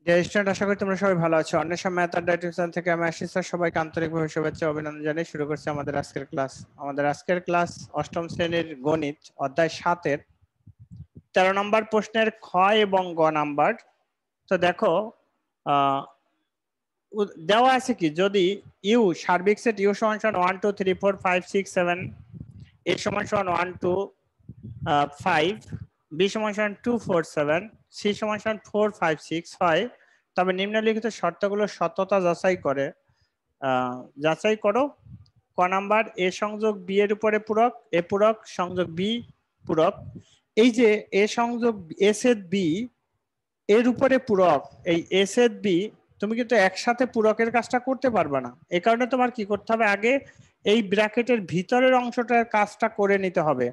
Student, আশা করি তোমরা সবাই ভালো আছো। অন্বেষা ম্যাথ আড্ডা টিউশন থেকে আমি আশিস স্যার সবাইকে আন্তরিকভাবে শুভেচ্ছা ও অভিনন্দন জানিয়ে শুরু করছি আমাদের আজকের ক্লাস। আমাদের আজকের ক্লাস অষ্টম শ্রেণীর গণিত অধ্যায় 7-এর 13 নম্বর প্রশ্নের খ এবং গ নাম্বার। তো দেখো, দেওয়া আছে কি, যদি ইউ সার্বিক সেট ইউ সমান 1 2 3 4 5 6 7, এ সমান 1 2 5, বি সমান 2 4 7, সি সমান 4 5 6 হয়, তবে নিম্নলিখিত শর্তগুলো সত্যতা যাচাই করো। ক নাম্বার, এ সংযোগ বি এর উপরে পূরক, এ পূরক সংযোগ বি পূরক। এই যে এ সংযোগ এ সেট বি এর উপরে পূরক, এই এ সেট বি তুমি কিন্তু একসাথে পূরকের কাজটা করতে পারবে না। এই কারণে তোমার কি করতে হবে, আগে এই ব্র্যাকেটের ভিতরের অংশটার কাজটা করে নিতে হবে।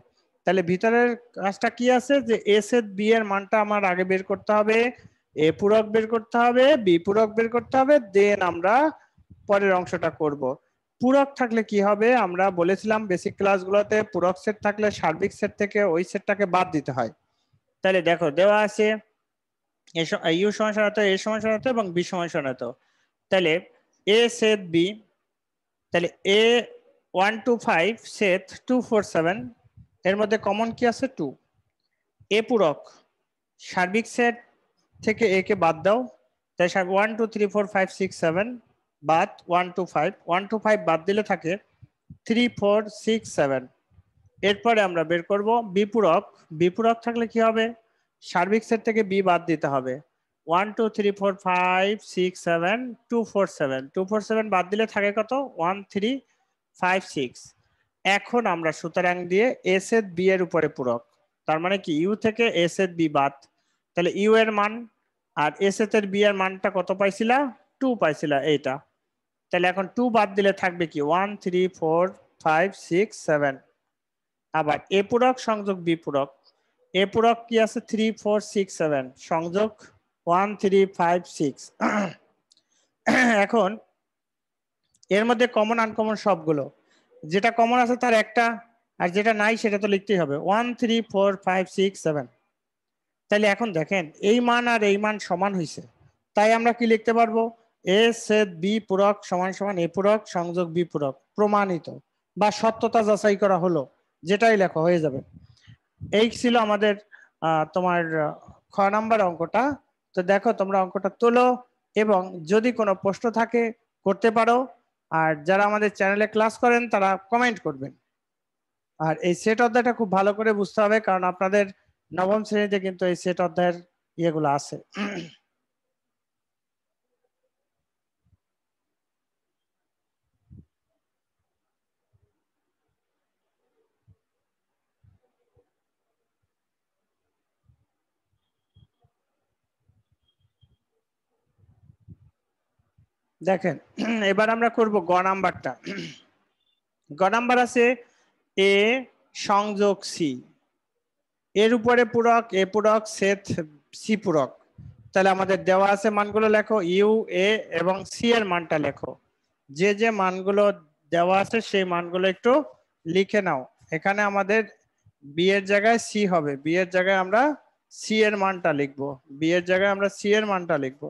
তাহলে ভিতরের কাজটা কি আছে, যে এ সেট বি এর মানটা আমার আগে বের করতে হবে, এ পূরক বের করতে হবে, বি পূরক বের করতে হবে, দেন আমরা পরের অংশটা করব। পূরক থাকলে কি হবে, আমরা বলেছিলাম বেসিক ক্লাসগুলোতে, পূরক সেট থাকলে সার্বিক সেট থেকে ওই সেটটাকে বাদ দিতে হয়। তাহলে দেখো, দেওয়া আছে ইউ সমান এ সমান এবং বি সমান। তাহলে এ সেট বি, তাহলে এ 1 2 5 সেট 2 4 7, এর মধ্যে কমন কি আছে 2। এ পূরক সার্বিক সেট থেকে এ কে বাদ দাও, তাই 1 2 3 4 5 6 7 বাদ 1 2 5, 1 2 5 বাদ দিলে থাকে 3 4 6 7। এরপরে আমরা বের করব বিপূরক। বিপূরক থাকলে কি হবে, সার্বিক সেট থেকে বি বাদ দিতে হবে। 1 2 3 4 5 6 7 2 4 7, 2 4 7 বাদ দিলে থাকে কত, 1 3 5 6। এখন আমরা সুতরাং দিয়ে এ সেট বি এর উপরে পূরক, তার মানে কি ইউ থেকে এ সেট বি বাদ, তাহলে ইউ এর মান আর এ সেট এর বি এর মানটা কত পাইছিলা, 2 পাইছিলা এইটা। তাহলে এখন 2 বাদ দিলে থাকবে কি 1 3 4 5 6 7। আবার এ পূরক সংযোগ বি পূরক, এ পূরক কি আছে 3 4 6 7 সংযোগ 1 3 5 6। এখন এর মধ্যে কমন আনকমন সবগুলো, যেটা কমন আছে তার একটা, আর যেটা নাই সেটা তো লিখতেই হবে, 1 3 4 5 6 7। তাহলে এখন দেখেন এই মান আর এই মান সমান হয়েছে, তাই আমরা কি লিখতে পারবো, এ সেট বি পূরক সমান সমান এ পূরক সংযোগ বি পূরক, প্রমাণিত বা সত্যতা যাচাই করা হলো, যেটাই লেখা হয়ে যাবে। এই ছিল আমাদের তোমার খ নাম্বার অঙ্কটা। তো দেখো, তোমরা অঙ্কটা তোলো এবং যদি কোনো প্রশ্ন থাকে করতে পারো, আর যারা আমাদের চ্যানেলে ক্লাস করেন তারা কমেন্ট করবেন। আর এই সেট অধ্যায়টা খুব ভালো করে বুঝতে হবে, কারণ আপনাদের নবম শ্রেণীতে কিন্তু এই সেট অধ্যায়ের ইয়েগুলো আছে। দেখেন, এবার আমরা করব গ নাম্বারটা। গ নাম্বার আছে এ সংযোগ সি, এর উপরে পূরক, এ পূরক সেট সি পূরক। তাহলে আমাদের দেওয়া আছে মানগুলো লেখো, ইউ এ এবং সি এর মানটা লেখো। যে যে মানগুলো দেওয়া আছে সেই মানগুলো একটু লিখে নাও। এখানে আমাদের বি এর জায়গায় সি হবে, বি এর জায়গায় আমরা সি এর মানটা লিখবো, বি এর জায়গায় আমরা সি এর মানটা লিখবো,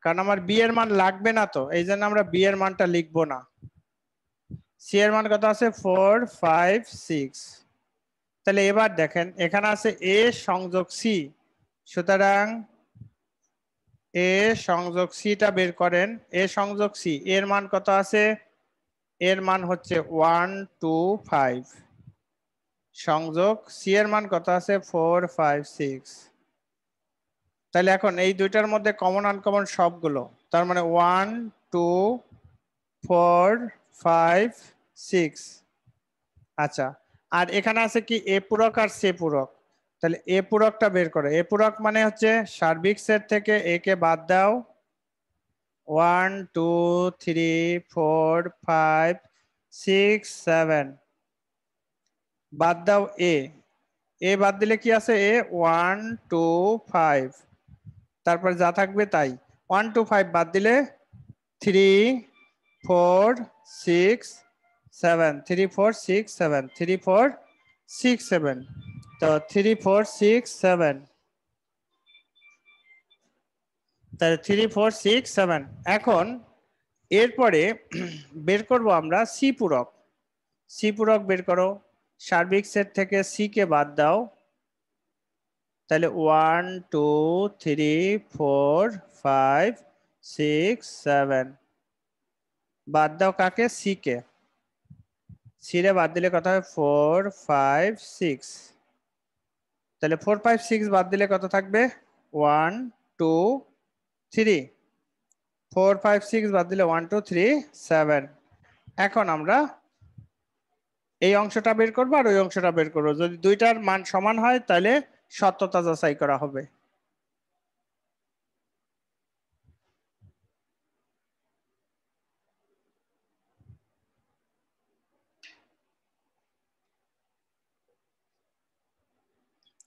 কারণ আমার বি এর মান লাগবে না, তো এই জন্য আমরা বি এর মানটা লিখবো না। সি এর মান কত আছে, 4 5 6। তাহলে এবার দেখেন এখানে আছে এ সংযোগ সি, সুতরাং এ সংযোগ সিটা বের করেন। এ সংযোগ সি এর মান কত আছে, এর মান হচ্ছে 1 2 5 সংযোগ সি এর মান কত আছে 4 5 6। তাহলে এখন এই দুইটার মধ্যে কমন আনকমন সবগুলো, তার মানে 1 2 4 5 6। আচ্ছা, আর এখানে আছে কি এ পূরক আর সে পূরক। তাহলে এ পূরকটা বের করো। এ পূরক মানে হচ্ছে সার্বিক সেট থেকে এ কে বাদ দাও, 1 2 3 4 5 6 7 বাদ দাও এ, এ বাদ দিলে কি আছে, এ 1 2 5, তারপর যা থাকবে তাই। 1 2 5 বাদ দিলে 3 4 6 7, 3 4 6 7, 3 4 6 7। তো 3 4 6 7, তাহলে 3 4 6 7। এখন এরপরে বের করব আমরা সি পূরক। সি পূরক বের করো। সার্বিক সেট থেকে সি কে বাদ দাও, তাহলে 1 2 3 4 5 6 7। বাদ দাও কাকে? C K. সি রে বাদ দিলে কত হয়? 4 5 6। তাহলে 4 5 6 বাদ দিলে কত থাকবে? 1 2 3। 4 5 6 বাদ দিলে 1 2 3 7। এখন আমরা এই অংশটা বের করবো আর ওই অংশটা বের করবো। যদি দুইটার মান সমান হয় তাহলে সত্যতা যাচাই করা হবে।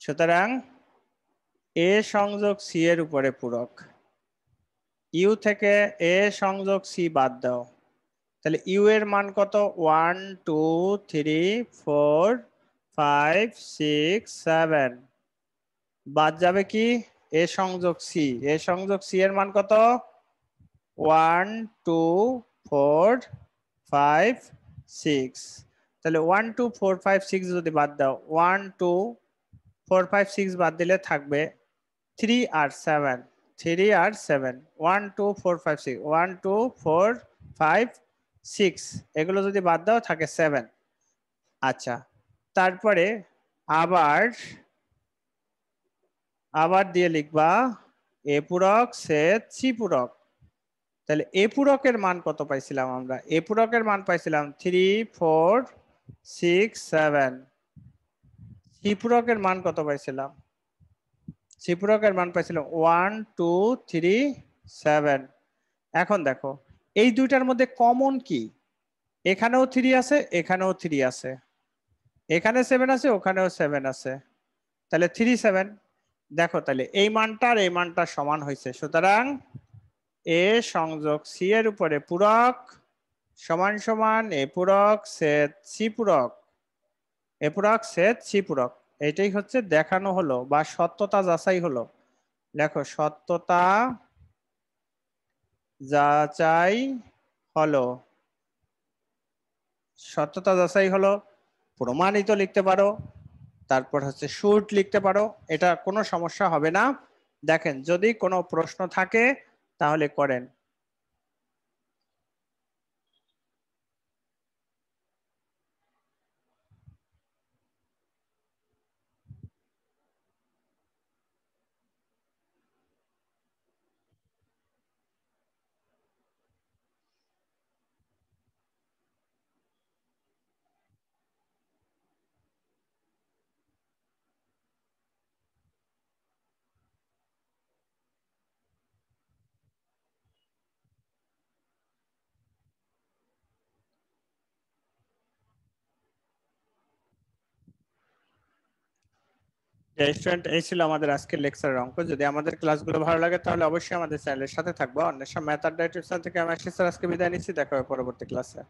সুতরাং এ সংযোগ সি এর উপরে পূরক। ইউ থেকে এ সংযোগ সি বাদ দাও, তাহলে ইউ এর মান কত? 1 2 3 4 5 6 7। বাদ যাবে কি? এ সংযোগ সি। এ সংযোগ সি এর মান কত? 1 2 4 5 6। তাহলে 1 2 4 5 6 যদি বাদ দাও, 1 2 4 5 6 বাদ দিলে থাকবে 3 আর 7। 3 আর 7, 1 2 4 5 6, 1 2 4 5 6, এগুলো যদি বাদ দাও থাকে 7। আচ্ছা, তারপরে আবার আবার দিয়ে লিখবা এ পূরক সেট সি পূরক। তাহলে এ পূরকের মান কত পাইছিলাম আমরা? এ পূরকের মান পাইছিলাম 3 4 6 7। সি পূরকের মান কত পাইছিলাম? সি পূরকের মান পাইছিলাম 1 2 3 7। এখন দেখো এই দুইটার মধ্যে কমন কি? এখানেও 3 আছে, এখানেও 3 আছে, এখানে 7 আছে, ওখানেও 7 আছে, তাহলে 3 7। দেখো তাহলে এই মানটা আর এই মানটা সমান হয়েছে। সুতরাং এ সংযোগ সি এর উপরে পূরক সমান সমান এ পূরক সেট সি পূরক। এ পূরক সেট সি পূরক, এটাই হচ্ছে দেখানো হলো বা সত্যতা যাচাই হলো। দেখো সত্যতা যাচাই হলো। সত্যতা যাচাই হলো, প্রমাণিত লিখতে পারো, তারপর হচ্ছে শুট লিখতে পারো, এটা কোনো সমস্যা হবে না। দেখেন যদি কোনো প্রশ্ন থাকে তাহলে করেন। স্টুডেন্ট, এই ছিল আমাদের আজকের লেকচারের অঙ্ক। যদি আমাদের ক্লাসগুলো ভালো লাগে তাহলে অবশ্যই আমাদের চ্যানেলের সাথে থাকবো। অন্বেষা ম্যাথ আড্ডা ইউটিউব চ্যানেল থেকে আমি আশিস স্যার আজকে বিদায় নিচ্ছি। দেখা হবে পরবর্তী ক্লাসে।